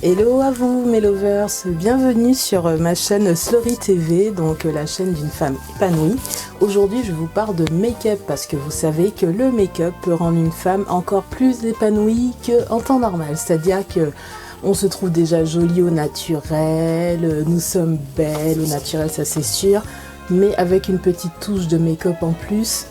Hello à vous mes lovers, bienvenue sur ma chaîne Slory TV, donc la chaîne d'une femme épanouie. Aujourd'hui je vous parle de make-up parce que vous savez que le make-up peut rendre une femme encore plus épanouie qu'en temps normal. C'est-à-dire que on se trouve déjà jolie au naturel, nous sommes belles au naturel, ça c'est sûr, mais avec une petite touche de make-up en plus,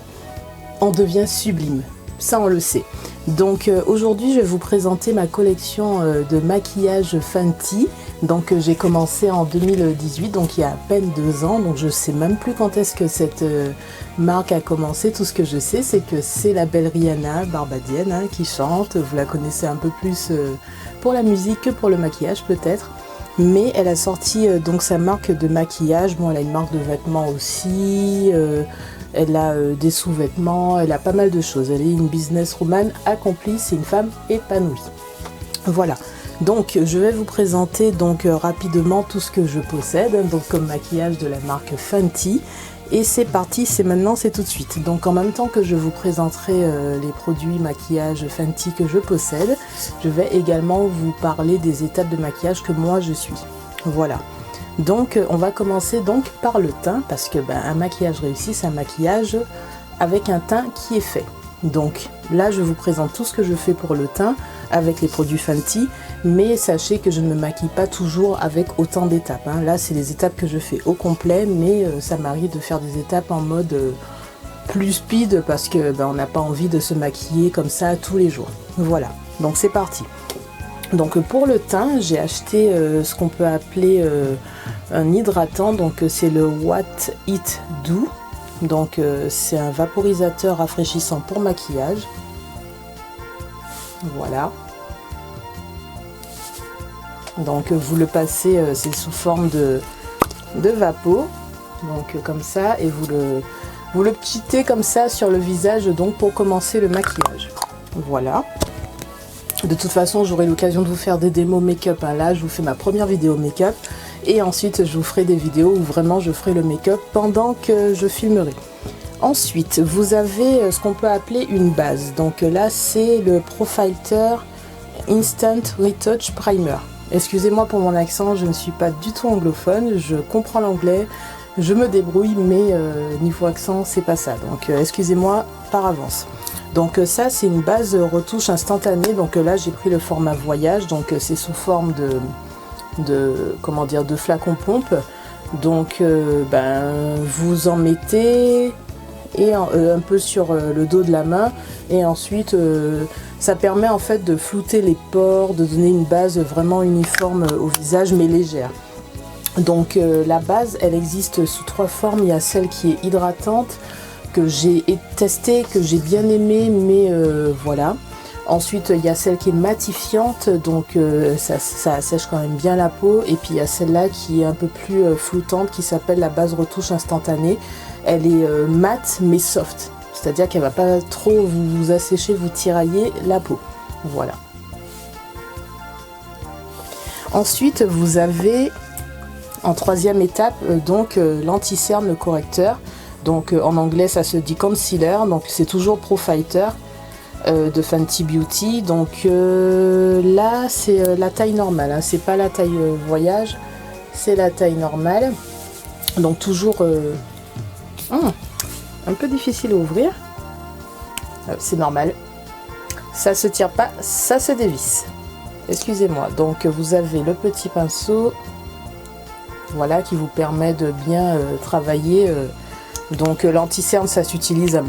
on devient sublime. Ça on le sait. Donc aujourd'hui je vais vous présenter ma collection de maquillage Fenty. Donc j'ai commencé en 2018, donc il y a à peine 2 ans, donc je sais même plus quand est-ce que cette marque a commencé. Tout ce que je sais c'est que c'est la belle Rihanna barbadienne hein, qui chante. Vous la connaissez un peu plus pour la musique que pour le maquillage peut-être. Mais elle a sorti donc sa marque de maquillage. Bon, elle a une marque de vêtements aussi, elle a des sous-vêtements, elle a pas mal de choses. Elle est une businesswoman accomplie, c'est une femme épanouie. Voilà, donc je vais vous présenter donc rapidement tout ce que je possède donc comme maquillage de la marque Fenty. Et c'est parti, c'est maintenant, c'est tout de suite. Donc en même temps que je vous présenterai les produits maquillage Fenty que je possède, je vais également vous parler des étapes de maquillage que moi je suis. Voilà. Donc on va commencer donc par le teint parce que un maquillage réussi c'est un maquillage avec un teint qui est fait. Donc là je vous présente tout ce que je fais pour le teint avec les produits Fenty, mais sachez que je ne me maquille pas toujours avec autant d'étapes hein. Là c'est les étapes que je fais au complet, mais ça m'arrive de faire des étapes en mode plus speed parce que on n'a pas envie de se maquiller comme ça tous les jours. Voilà, donc c'est parti. Donc pour le teint j'ai acheté ce qu'on peut appeler un hydratant, donc c'est le What It Do. Donc c'est un vaporisateur rafraîchissant pour maquillage. Voilà. Donc vous le passez, c'est sous forme de vapeau. Donc comme ça, et vous le petitez comme ça sur le visage donc pour commencer le maquillage. Voilà. De toute façon, j'aurai l'occasion de vous faire des démos make-up. Hein. Là, je vous fais ma première vidéo make-up. Et ensuite, je vous ferai des vidéos où vraiment je ferai le make-up pendant que je filmerai. Ensuite, vous avez ce qu'on peut appeler une base. Donc là, c'est le Profilter Instant Retouch Primer. Excusez-moi pour mon accent, je ne suis pas du tout anglophone. Je comprends l'anglais, je me débrouille, mais niveau accent, c'est pas ça. Donc excusez-moi par avance. Donc ça c'est une base retouche instantanée. Donc là j'ai pris le format voyage, donc c'est sous forme de flacon pompe. Donc vous en mettez et un peu sur le dos de la main, et ensuite ça permet en fait de flouter les pores, de donner une base vraiment uniforme au visage mais légère. Donc la base elle existe sous 3 formes. Il y a celle qui est hydratante que j'ai testée, que j'ai bien aimée, mais voilà. Ensuite il y a celle qui est matifiante, donc ça sèche quand même bien la peau. Et puis il y a celle-là qui est un peu plus floutante, qui s'appelle la base retouche instantanée. Elle est mate mais soft, c'est-à-dire qu'elle va pas trop vous assécher, vous tirailler la peau. Voilà. Ensuite vous avez en 3e étape donc l'anti-cerne correcteur. Donc en anglais ça se dit concealer, donc c'est toujours Profilter de Fenty Beauty. Donc là c'est la taille normale, hein. C'est pas la taille voyage, c'est la taille normale. Donc toujours un peu difficile à ouvrir, c'est normal, ça se tire pas, ça se dévisse, excusez-moi. Donc vous avez le petit pinceau, voilà, qui vous permet de bien travailler. Donc l'anti-cerne ça s'utilise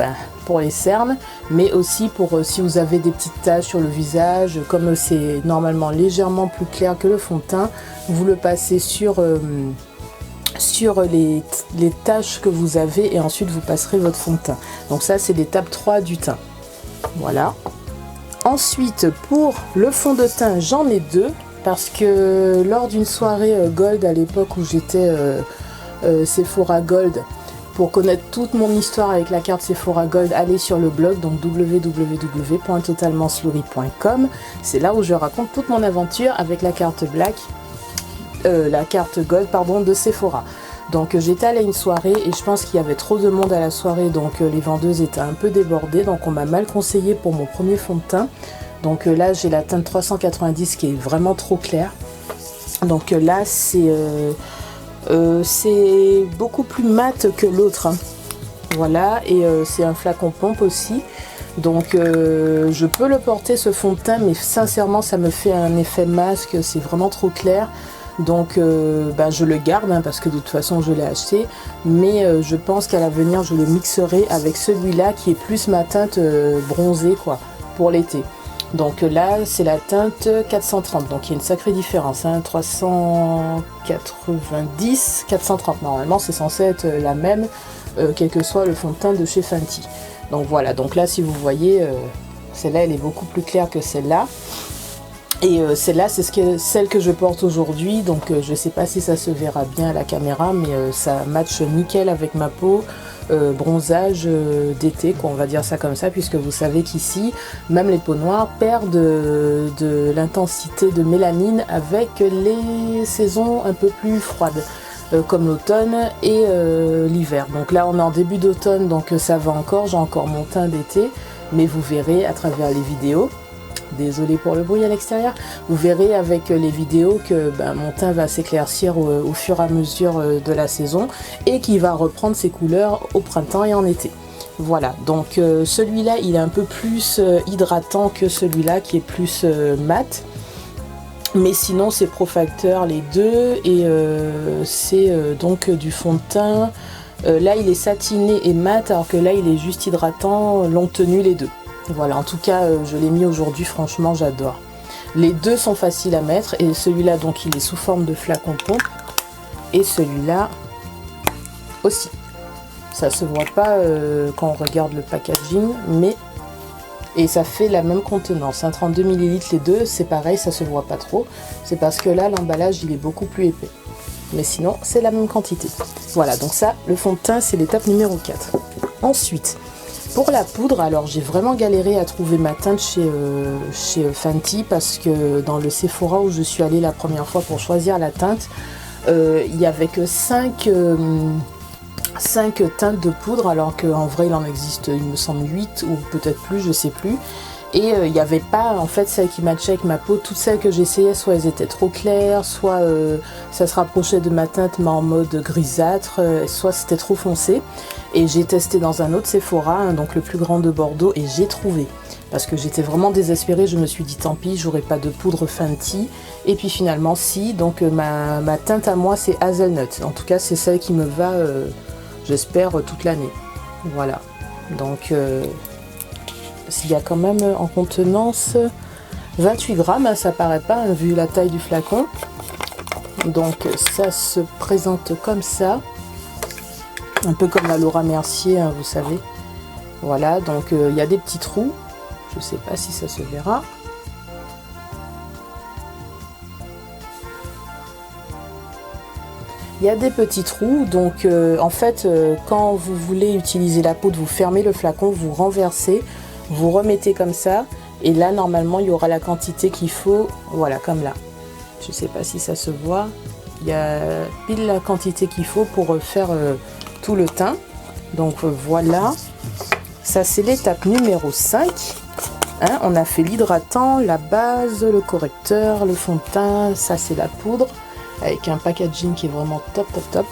pour les cernes, mais aussi pour si vous avez des petites taches sur le visage, comme c'est normalement légèrement plus clair que le fond de teint, vous le passez sur les taches que vous avez, et ensuite vous passerez votre fond de teint. Donc ça c'est l'étape 3 du teint. Voilà. Ensuite pour le fond de teint j'en ai 2, parce que lors d'une soirée Gold à l'époque où j'étais Sephora Gold, pour connaître toute mon histoire avec la carte Sephora Gold, allez sur le blog, donc www.totalmentslory.com. C'est là où je raconte toute mon aventure avec la carte la carte Gold de Sephora. Donc j'étais allée à une soirée et je pense qu'il y avait trop de monde à la soirée, donc les vendeuses étaient un peu débordées, donc on m'a mal conseillé pour mon premier fond de teint. Donc là j'ai la teinte 390 qui est vraiment trop claire. Donc là c'est beaucoup plus mat que l'autre, hein. Voilà, et c'est un flacon pompe aussi. Donc je peux le porter ce fond de teint, mais sincèrement ça me fait un effet masque, c'est vraiment trop clair. Donc je le garde, hein, parce que de toute façon je l'ai acheté. Mais je pense qu'à l'avenir je le mixerai avec celui-là qui est plus ma teinte bronzée quoi, pour l'été. Donc là c'est la teinte 430, donc il y a une sacrée différence, hein, 390, 430. Normalement c'est censé être la même, quel que soit le fond de teint de chez Fenty. Donc voilà, donc là si vous voyez, celle-là elle est beaucoup plus claire que celle-là. Et celle-là c'est celle que je porte aujourd'hui, donc je sais pas si ça se verra bien à la caméra, mais ça matche nickel avec ma peau, bronzage d'été, quoi, on va dire ça comme ça, puisque vous savez qu'ici, même les peaux noires perdent de l'intensité de mélanine avec les saisons un peu plus froides. Comme l'automne et l'hiver. Donc là on est en début d'automne, donc ça va encore, j'ai encore mon teint d'été, mais vous verrez à travers les vidéos, désolé pour le bruit à l'extérieur, vous verrez avec les vidéos que mon teint va s'éclaircir au fur et à mesure de la saison et qu'il va reprendre ses couleurs au printemps et en été. Voilà, donc celui-là il est un peu plus hydratant que celui-là qui est plus mat. Mais sinon c'est Profacteur les deux, et c'est donc du fond de teint. Là il est satiné et mat, alors que là il est juste hydratant, longue tenue les deux. Voilà, en tout cas je l'ai mis aujourd'hui, franchement j'adore. Les deux sont faciles à mettre, et celui-là donc il est sous forme de flacon pompe, et celui-là aussi. Ça se voit pas quand on regarde le packaging, mais... Et ça fait la même contenance, hein, 32 ml les deux, c'est pareil, ça se voit pas trop. C'est parce que là, l'emballage, il est beaucoup plus épais. Mais sinon, c'est la même quantité. Voilà, donc ça, le fond de teint, c'est l'étape numéro 4. Ensuite, pour la poudre, alors j'ai vraiment galéré à trouver ma teinte chez Fenty, parce que dans le Sephora où je suis allée la première fois pour choisir la teinte, il n'y avait que 5 teintes de poudre, alors qu'en vrai il en existe, il me semble 8 ou peut-être plus, je sais plus. Et il n'y avait pas en fait celle qui matchait avec ma peau. Toutes celles que j'essayais, soit elles étaient trop claires, soit ça se rapprochait de ma teinte mais en mode grisâtre, soit c'était trop foncé. Et j'ai testé dans un autre Sephora, hein, donc le plus grand de Bordeaux, et j'ai trouvé. Parce que j'étais vraiment désespérée, je me suis dit tant pis, j'aurais pas de poudre Fenty. Et puis finalement si, donc ma teinte à moi c'est Hazelnut. En tout cas c'est celle qui me va... j'espère toute l'année. Voilà, donc s'il y a quand même en contenance 28 grammes, hein, ça paraît pas, hein, vu la taille du flacon. Donc ça se présente comme ça, un peu comme la Laura Mercier, hein, vous savez. Voilà, donc il y a des petits trous, je sais pas si ça se verra. Il y a des petits trous, donc en fait quand vous voulez utiliser la poudre, vous fermez le flacon, vous renversez, vous remettez comme ça, et là normalement il y aura la quantité qu'il faut, voilà, comme là. Je sais pas si ça se voit, il y a pile la quantité qu'il faut pour faire tout le teint. Donc voilà, ça c'est l'étape numéro 5. Hein, on a fait l'hydratant, la base, le correcteur, le fond de teint, ça c'est la poudre, avec un packaging qui est vraiment top top top.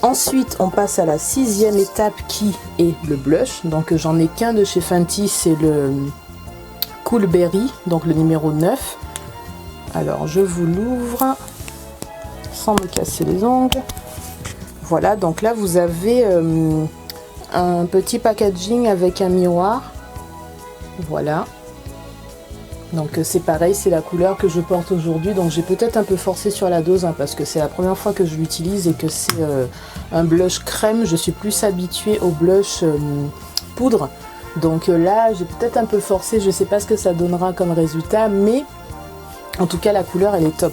Ensuite on passe à la 6e étape qui est le blush. Donc j'en ai qu'un de chez Fenty, c'est le Cool Berry, donc le numéro 9. Alors je vous l'ouvre sans me casser les ongles. Voilà, donc là vous avez un petit packaging avec un miroir. Voilà. Donc c'est pareil, c'est la couleur que je porte aujourd'hui, donc j'ai peut-être un peu forcé sur la dose, hein, parce que c'est la première fois que je l'utilise et que c'est un blush crème. Je suis plus habituée au blush poudre, donc là j'ai peut-être un peu forcé, je sais pas ce que ça donnera comme résultat, mais en tout cas la couleur elle est top.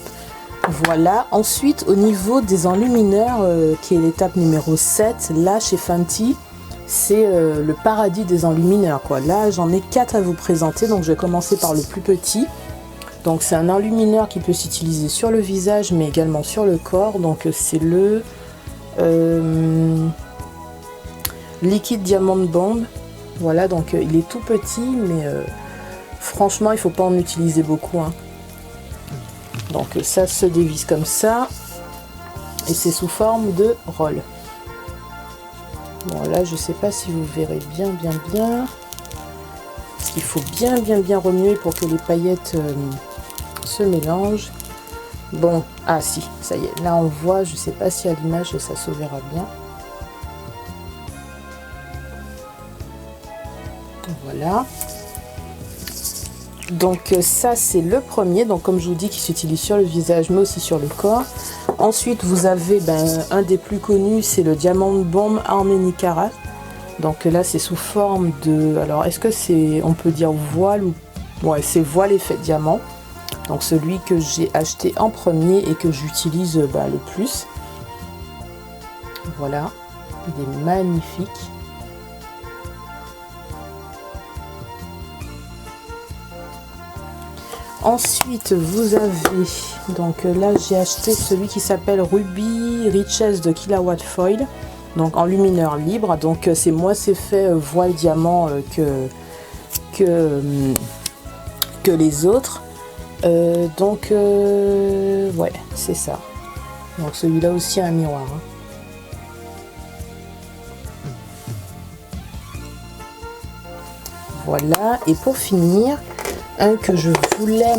Voilà, ensuite au niveau des enlumineurs, qui est l'étape numéro 7, là chez Fenty, c'est le paradis des enlumineurs, quoi. Là j'en ai 4 à vous présenter, donc je vais commencer par le plus petit. Donc c'est un enlumineur qui peut s'utiliser sur le visage mais également sur le corps. Donc c'est le Liquid Diamond Bomb. Voilà, donc il est tout petit, mais franchement il faut pas en utiliser beaucoup, hein. Donc ça se dévisse comme ça et c'est sous forme de roll. Bon là je sais pas si vous verrez bien parce qu'il faut bien remuer pour que les paillettes se mélangent. Bon, ah si, ça y est, là on voit, je sais pas si à l'image ça se verra bien. Voilà. Donc ça c'est le premier, donc comme je vous dis, qui s'utilise sur le visage mais aussi sur le corps. Ensuite vous avez un des plus connus, c'est le Diamond Bomb Harmony Carat. Donc là c'est sous forme de, alors est-ce que c'est, on peut dire voile ou, ouais c'est voile effet diamant. Donc celui que j'ai acheté en premier et que j'utilise le plus. Voilà, il est magnifique. Ensuite vous avez, donc là j'ai acheté celui qui s'appelle Ruby Riches de Killawatt Foil, donc en lumineur libre. Donc c'est moi c'est fait voile diamant que les autres. Ouais c'est ça. Donc celui-là aussi a un miroir. Voilà, et pour finir, un que je voulais,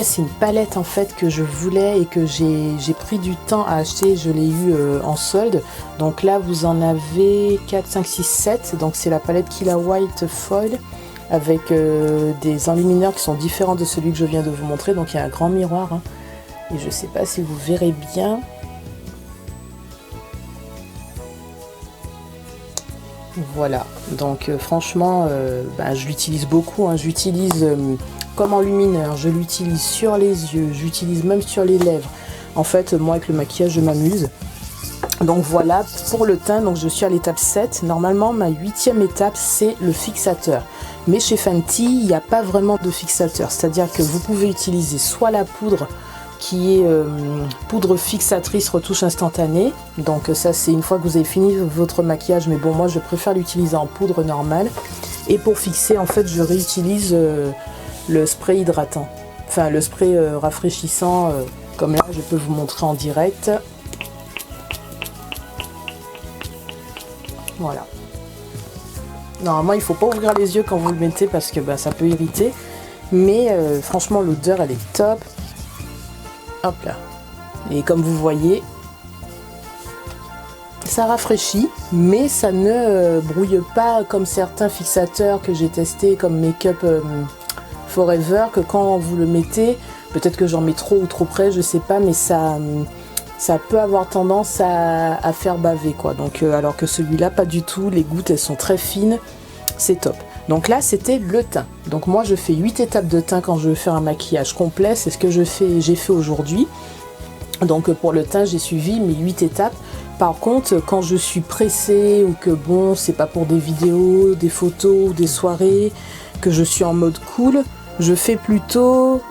c'est une palette en fait que je voulais et que j'ai pris du temps à acheter, je l'ai eu en solde. Donc là vous en avez 4, 5, 6, 7, donc c'est la palette Killawatt Foil avec des enlumineurs qui sont différents de celui que je viens de vous montrer. Donc il y a un grand miroir, et je sais pas si vous verrez bien. Voilà, donc franchement je l'utilise beaucoup, j'utilise comme enlumineur, je l'utilise sur les yeux, j'utilise même sur les lèvres. En fait moi avec le maquillage je m'amuse. Donc voilà pour le teint, donc je suis à l'étape 7. Normalement ma 8e étape c'est le fixateur. Mais chez Fenty il n'y a pas vraiment de fixateur, c'est-à-dire que vous pouvez utiliser soit la poudre qui est poudre fixatrice retouche instantanée. Donc ça c'est une fois que vous avez fini votre maquillage, mais bon moi je préfère l'utiliser en poudre normale. Et pour fixer en fait je réutilise le spray hydratant, enfin le spray rafraîchissant, comme là je peux vous montrer en direct. Voilà. Normalement il ne faut pas ouvrir les yeux quand vous le mettez parce que ça peut irriter, mais franchement l'odeur elle est top. Hop là, et comme vous voyez ça rafraîchit, mais ça ne brouille pas comme certains fixateurs que j'ai testés comme Make Up Forever, que quand vous le mettez, peut-être que j'en mets trop ou trop près, je sais pas, mais ça peut avoir tendance à faire baver quoi. Donc alors que celui-là pas du tout, les gouttes elles sont très fines, c'est top. Donc là c'était le teint. Donc moi je fais 8 étapes de teint quand je veux faire un maquillage complet, c'est ce que j'ai fait aujourd'hui. Donc pour le teint j'ai suivi mes 8 étapes. Par contre quand je suis pressée ou que bon c'est pas pour des vidéos, des photos ou des soirées, que je suis en mode cool, je fais plutôt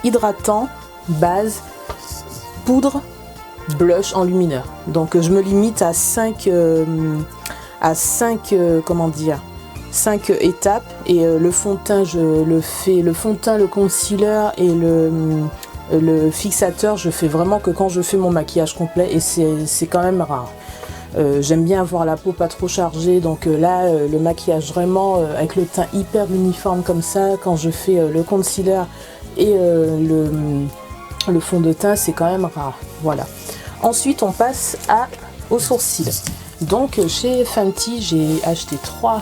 hydratant, base, poudre, blush, enlumineur. Donc je me limite à 5 comment dire, 5 étapes, et le fond de teint je le fais, le fond de teint, le concealer et le fixateur je fais vraiment que quand je fais mon maquillage complet, et c'est quand même rare. J'aime bien avoir la peau pas trop chargée, donc là le maquillage vraiment avec le teint hyper uniforme comme ça, quand je fais le concealer et le fond de teint, c'est quand même rare. Voilà. Ensuite on passe aux sourcils. Donc chez Fenty j'ai acheté 3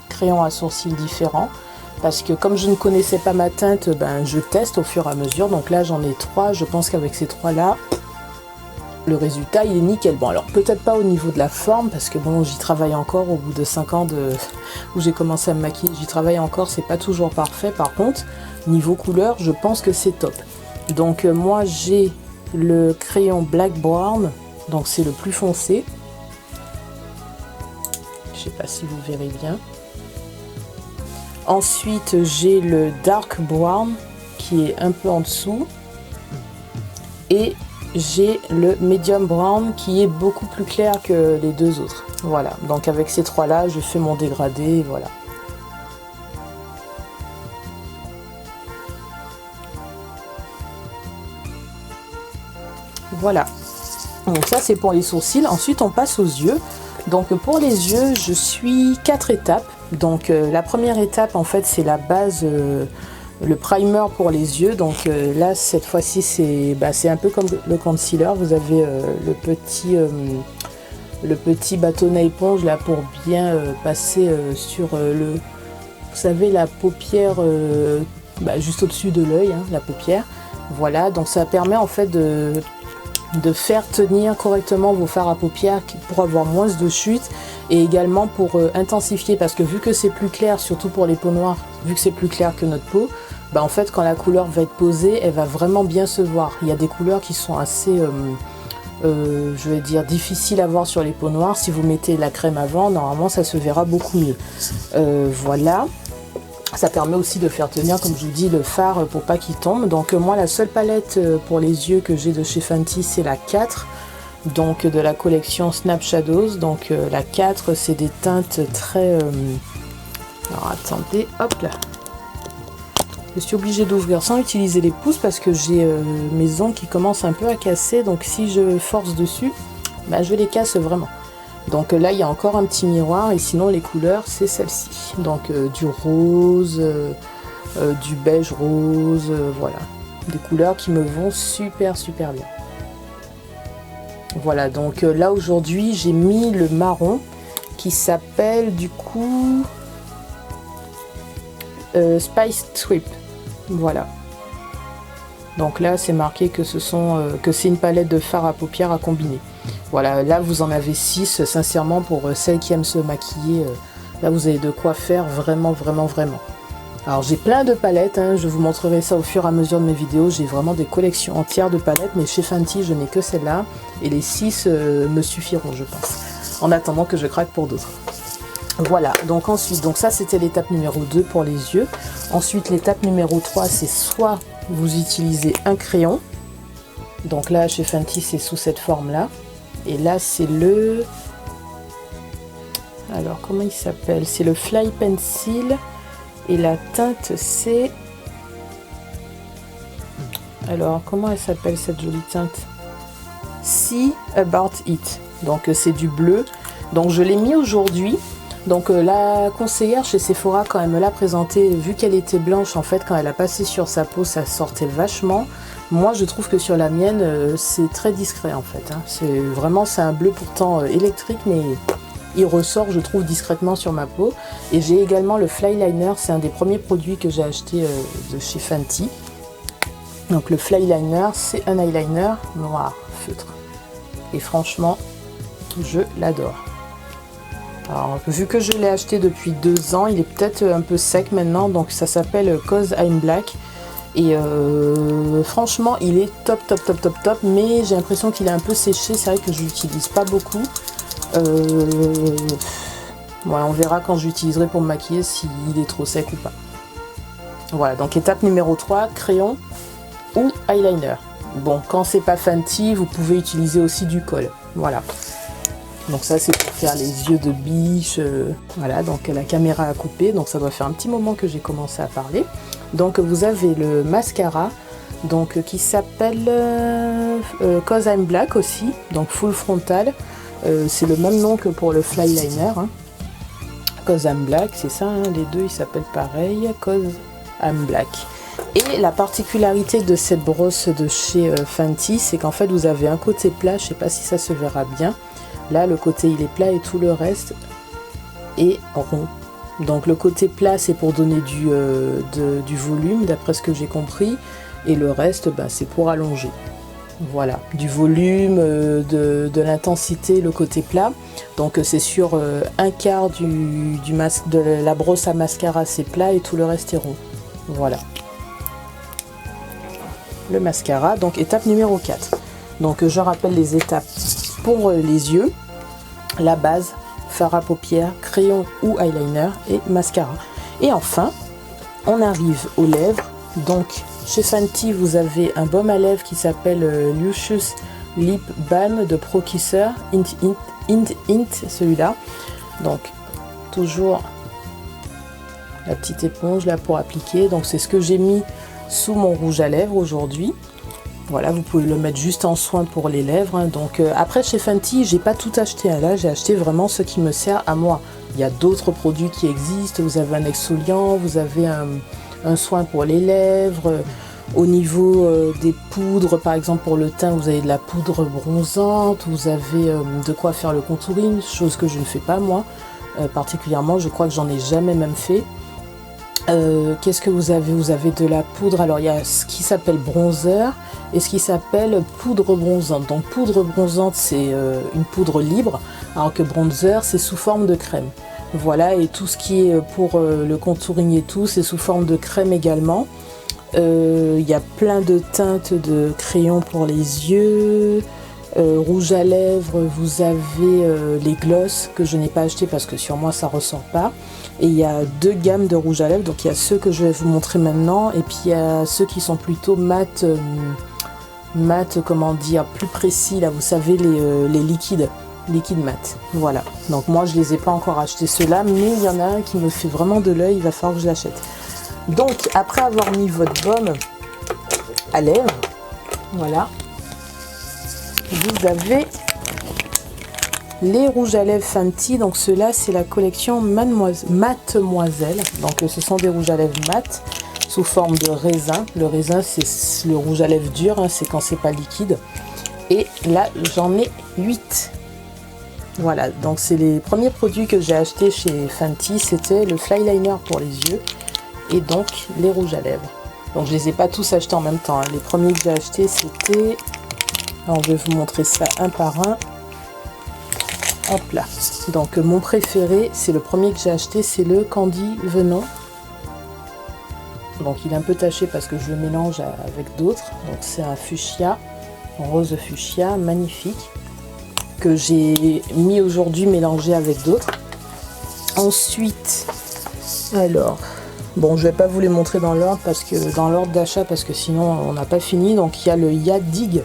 crayons à sourcils différents parce que comme je ne connaissais pas ma teinte, je teste au fur et à mesure. Donc là j'en ai 3, je pense qu'avec ces 3 là le résultat il est nickel. Bon alors peut-être pas au niveau de la forme parce que bon j'y travaille encore au bout de 5 ans où j'ai commencé à me maquiller, j'y travaille encore, c'est pas toujours parfait. Par contre niveau couleur je pense que c'est top. Donc moi j'ai le crayon Black Brown, donc c'est le plus foncé. Je sais pas si vous verrez bien. Ensuite j'ai le Dark Brown qui est un peu en dessous. Et j'ai le Medium Brown qui est beaucoup plus clair que les deux autres. Voilà, donc avec ces 3 là je fais mon dégradé, voilà. Voilà. Donc ça c'est pour les sourcils. Ensuite on passe aux yeux. Donc pour les yeux je suis 4 étapes. Donc la première étape en fait c'est la base, le primer pour les yeux. Donc là cette fois-ci c'est un peu comme le concealer. Vous avez le petit bâton à éponge là pour bien passer sur vous savez la paupière juste au-dessus de l'œil, hein, la paupière. Voilà, donc ça permet en fait de faire tenir correctement vos fards à paupières pour avoir moins de chute et également pour intensifier, parce que vu que c'est plus clair, surtout pour les peaux noires, vu que c'est plus clair que notre peau, en fait quand la couleur va être posée, elle va vraiment bien se voir. Il y a des couleurs qui sont assez, je vais dire, difficiles à voir sur les peaux noires. Si vous mettez la crème avant, normalement ça se verra beaucoup mieux. Voilà. Ça permet aussi de faire tenir, comme je vous dis, le fard pour pas qu'il tombe. Donc moi la seule palette pour les yeux que j'ai de chez Fenty c'est la 4, donc de la collection Snap Shadows. Donc la 4 c'est des teintes très... Alors attendez, hop là. Je suis obligée d'ouvrir sans utiliser les pouces parce que j'ai mes ongles qui commencent un peu à casser. Donc si je force dessus, je les casse vraiment. Donc là il y a encore un petit miroir et sinon les couleurs c'est celle-ci. Donc du rose, du beige rose, voilà. Des couleurs qui me vont super bien. Voilà, donc là aujourd'hui j'ai mis le marron qui s'appelle du coup Spice Trip. Voilà. Donc là c'est marqué que c'est une palette de fard à paupières à combiner. Voilà, là vous en avez 6, sincèrement pour celles qui aiment se maquiller, là vous avez de quoi faire vraiment. Alors j'ai plein de palettes, hein, je vous montrerai ça au fur et à mesure de mes vidéos, j'ai vraiment des collections entières de palettes, mais chez Fenty je n'ai que celle-là, et les 6 me suffiront je pense, en attendant que je craque pour d'autres. Voilà, donc ensuite, donc ça c'était l'étape numéro 2 pour les yeux. Ensuite l'étape numéro 3 c'est soit vous utilisez un crayon, donc là chez Fenty c'est sous cette forme là. Et là c'est le... Alors comment il s'appelle? C'est le Fly Pencil. Et la teinte c'est... Alors comment elle s'appelle cette jolie teinte? See About It. Donc c'est du bleu. Donc je l'ai mis aujourd'hui. Donc la conseillère chez Sephora quand elle me l'a présentée, vu qu'elle était blanche en fait quand elle a passé sur sa peau ça sortait vachement. Moi je trouve que sur la mienne c'est très discret en fait, hein. C'est un bleu pourtant électrique mais il ressort je trouve discrètement sur ma peau. Et j'ai également le Fly Liner, c'est un des premiers produits que j'ai acheté de chez Fenty. Donc le Fly Liner c'est un eyeliner noir feutre et franchement je l'adore. Alors vu que je l'ai acheté depuis 2 ans, il est peut-être un peu sec maintenant, donc ça s'appelle Cause I'm Black. Et franchement il est top, mais j'ai l'impression qu'il est un peu séché, c'est vrai que je l'utilise pas beaucoup. On verra quand je l'utiliserai pour me maquiller s'il est trop sec ou pas. Voilà, donc étape numéro 3, crayon ou eyeliner. Bon, quand c'est pas Fenty, vous pouvez utiliser aussi du colle. Voilà. Donc ça c'est pour faire les yeux de biche. Voilà, donc la caméra a coupé, donc ça doit faire un petit moment que j'ai commencé à parler. Donc vous avez le mascara donc qui s'appelle Cause I'm Black aussi, donc full frontal. C'est le même nom que pour le Fly Liner, hein. Cause I'm Black, c'est ça, hein, les deux ils s'appellent pareil, Cause I'm Black. Et la particularité de cette brosse de chez Fenty, c'est qu'en fait vous avez un côté plat, je sais pas si ça se verra bien. Là le côté il est plat et tout le reste est rond. Donc le côté plat c'est pour donner du volume d'après ce que j'ai compris. Et le reste c'est pour allonger. Voilà, du volume, de l'intensité, le côté plat. Donc c'est sur un quart de la brosse à mascara c'est plat et tout le reste est rond. Voilà. Le mascara, donc étape numéro 4. Donc je rappelle les étapes pour les yeux, la base, fard à paupières, crayon ou eyeliner et mascara. Et enfin, on arrive aux lèvres. Donc chez Fenty, vous avez un baume à lèvres qui s'appelle Luscious Lip Balm de Pro Kisser, Hint, celui-là. Donc toujours la petite éponge là pour appliquer. Donc c'est ce que j'ai mis sous mon rouge à lèvres aujourd'hui. Voilà, vous pouvez le mettre juste en soin pour les lèvres, hein. Donc après chez Fenty, j'ai pas tout acheté, hein. Là j'ai acheté vraiment ce qui me sert à moi. Il y a d'autres produits qui existent, vous avez un exfoliant, vous avez un soin pour les lèvres. Au niveau des poudres, par exemple pour le teint, vous avez de la poudre bronzante, vous avez de quoi faire le contouring, chose que je ne fais pas moi, particulièrement, je crois que j'en ai jamais même fait. Qu'est-ce que vous avez? Vous avez de la poudre, alors il y a ce qui s'appelle bronzer et ce qui s'appelle poudre bronzante. Donc poudre bronzante c'est une poudre libre, alors que bronzer c'est sous forme de crème. Voilà, et tout ce qui est pour le contouring et tout, c'est sous forme de crème également. Il y a plein de teintes de crayons pour les yeux, rouge à lèvres, vous avez les gloss que je n'ai pas acheté parce que sur moi ça ressort pas. Et il y a deux gammes de rouge à lèvres, donc il y a ceux que je vais vous montrer maintenant et puis il y a ceux qui sont plutôt mat, comment dire, plus précis là, vous savez les liquides mat. Voilà, donc moi je les ai pas encore achetés ceux-là, mais il y en a un qui me fait vraiment de l'œil, il va falloir que je l'achète. Donc après avoir mis votre baume à lèvres, voilà, vous avez les rouges à lèvres Fenty. Donc ceux-là c'est la collection Mademoiselle. Donc ce sont des rouges à lèvres mat sous forme de raisin. Le raisin c'est le rouge à lèvres dur, hein, c'est quand c'est pas liquide. Et là j'en ai 8. Voilà, donc c'est les premiers produits que j'ai achetés chez Fenty, c'était le fly liner pour les yeux et donc les rouges à lèvres. Donc je les ai pas tous achetés en même temps, hein. Les premiers que j'ai achetés c'était, alors je vais vous montrer ça un par un. Hop là. Donc mon préféré, c'est le premier que j'ai acheté, c'est le Candy Venom. Donc il est un peu taché parce que je le mélange avec d'autres. Donc c'est un fuchsia, un rose fuchsia, magnifique, que j'ai mis aujourd'hui mélangé avec d'autres. Ensuite, alors, bon je vais pas vous les montrer dans l'ordre parce que dans l'ordre d'achat parce que sinon on n'a pas fini. Donc il y a le Yadig.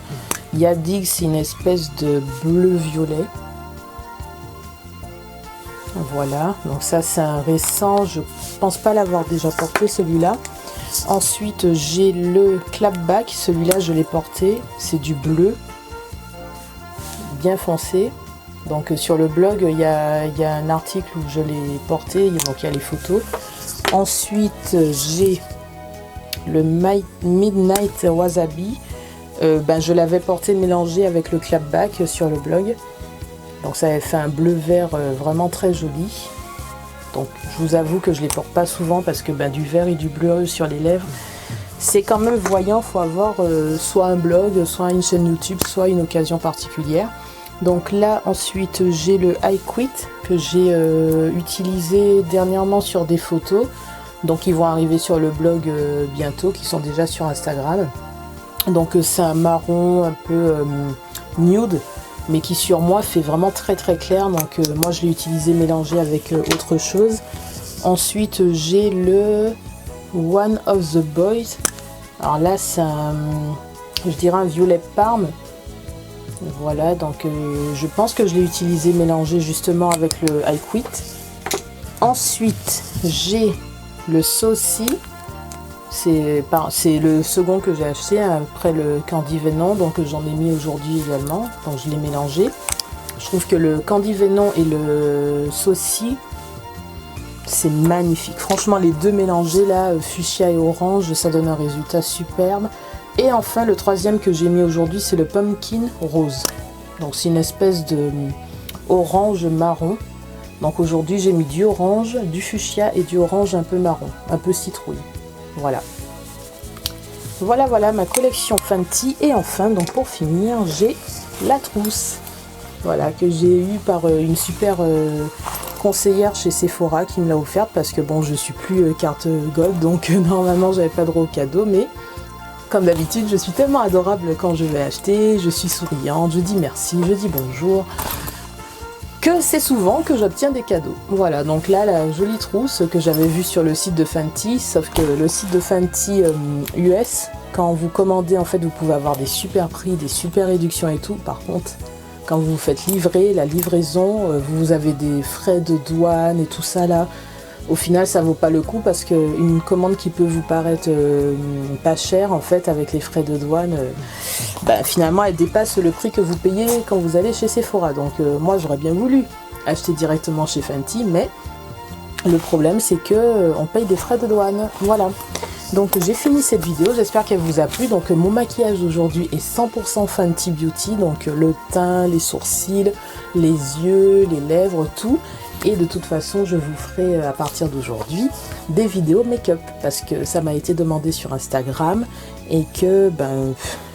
Yadig c'est une espèce de bleu-violet. Voilà, donc ça c'est un récent, je pense pas l'avoir déjà porté celui-là. Ensuite j'ai le Clapback, celui-là je l'ai porté, c'est du bleu, bien foncé. Donc sur le blog il y a un article où je l'ai porté, donc il y a les photos. Ensuite j'ai le Midnight Wasabi, je l'avais porté mélangé avec le Clapback sur le blog. Donc ça avait fait un bleu vert vraiment très joli. Donc je vous avoue que je les porte pas souvent parce que du vert et du bleu sur les lèvres, c'est quand même voyant. Il faut avoir soit un blog, soit une chaîne YouTube, soit une occasion particulière. Donc là ensuite j'ai le I Quit que j'ai utilisé dernièrement sur des photos. Donc ils vont arriver sur le blog bientôt, qui sont déjà sur Instagram. Donc c'est un marron un peu nude, mais qui sur moi fait vraiment très très clair. Donc moi je l'ai utilisé mélangé avec autre chose. Ensuite j'ai le One of the Boys. Alors là c'est je dirais un violet parme. Voilà, donc je pense que je l'ai utilisé mélangé justement avec le I Quit. Ensuite j'ai le Saucy. C'est le second que j'ai acheté après le Candy Venom, donc j'en ai mis aujourd'hui également, donc je l'ai mélangé. Je trouve que le Candy Venom et le Saucy, c'est magnifique. Franchement les deux mélangés là, fuchsia et orange, ça donne un résultat superbe. Et enfin le troisième que j'ai mis aujourd'hui, c'est le Pumpkin Rose. Donc c'est une espèce de orange marron. Donc aujourd'hui j'ai mis du orange, du fuchsia et du orange un peu marron, un peu citrouille. Voilà. Voilà ma collection Fenty. Et enfin, donc pour finir, j'ai la trousse. Voilà, que j'ai eu par une super conseillère chez Sephora qui me l'a offerte parce que bon, je suis plus carte gold, donc normalement j'avais pas droit au cadeau, mais comme d'habitude, je suis tellement adorable quand je vais acheter, je suis souriante, je dis merci, je dis bonjour, que c'est souvent que j'obtiens des cadeaux. Voilà, donc là la jolie trousse que j'avais vue sur le site de Fenty, sauf que le site de Fenty US, quand vous commandez en fait vous pouvez avoir des super prix, des super réductions et tout. Par contre quand vous vous faites livrer, la livraison, vous avez des frais de douane et tout ça là. Au final, ça vaut pas le coup parce qu'une commande qui peut vous paraître pas chère, en fait, avec les frais de douane, finalement, elle dépasse le prix que vous payez quand vous allez chez Sephora. Donc, moi, j'aurais bien voulu acheter directement chez Fenty, mais le problème, c'est que on paye des frais de douane. Voilà. Donc, j'ai fini cette vidéo. J'espère qu'elle vous a plu. Donc, mon maquillage d'aujourd'hui est 100% Fenty Beauty. Donc, le teint, les sourcils, les yeux, les lèvres, tout. Et de toute façon, je vous ferai à partir d'aujourd'hui des vidéos make-up parce que ça m'a été demandé sur Instagram et que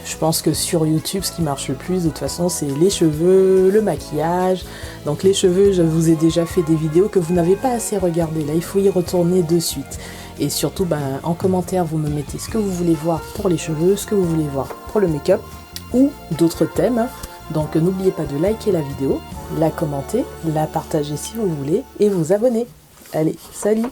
je pense que sur YouTube, ce qui marche le plus de toute façon, c'est les cheveux, le maquillage. Donc les cheveux, je vous ai déjà fait des vidéos que vous n'avez pas assez regardées. Là, il faut y retourner de suite. Et surtout, en commentaire, vous me mettez ce que vous voulez voir pour les cheveux, ce que vous voulez voir pour le make-up ou d'autres thèmes. Donc n'oubliez pas de liker la vidéo, la commenter, la partager si vous voulez et vous abonner. Allez, salut!